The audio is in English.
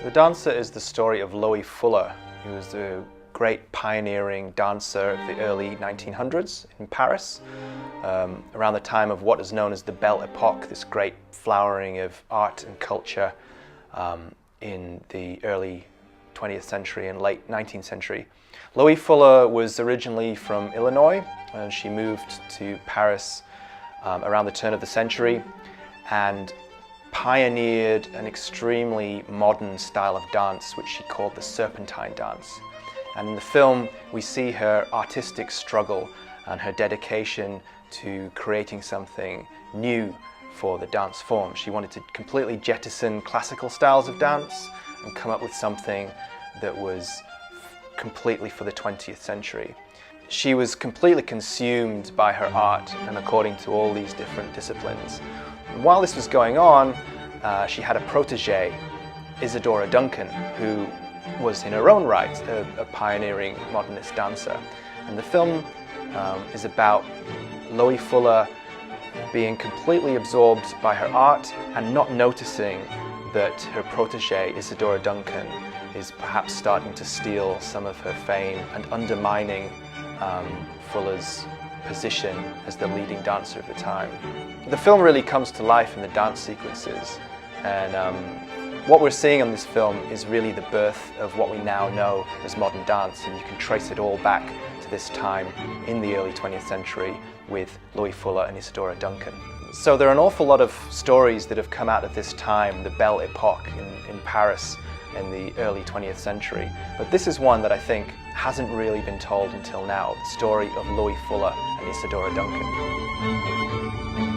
The Dancer is the story of Loie Fuller, who was a great pioneering dancer of the early 1900s in Paris, around the time of what is known as the Belle Epoque, this great flowering of art and culture in the early 20th century and late 19th century. Loie Fuller was originally from Illinois, and she moved to Paris around the turn of the century and pioneered an extremely modern style of dance which she called the Serpentine dance. And in the film we see her artistic struggle and her dedication to creating something new for the dance form. She wanted to completely jettison classical styles of dance and come up with something that was completely for the 20th century. She was completely consumed by her art and according to all these different disciplines. And while this was going on, she had a protege, Isadora Duncan, who was in her own right a pioneering modernist dancer. And the film is about Loie Fuller being completely absorbed by her art and not noticing that her protege, Isadora Duncan, is perhaps starting to steal some of her fame and undermining Fuller's position as the leading dancer of the time. The film really comes to life in the dance sequences, and what we're seeing on this film is really the birth of what we now know as modern dance, and you can trace it all back to this time in the early 20th century with Loie Fuller and Isadora Duncan. So there are an awful lot of stories that have come out of this time, the Belle Epoque in Paris in the early 20th century, but this is one that I think hasn't really been told until now, the story of Loie Fuller and Isadora Duncan.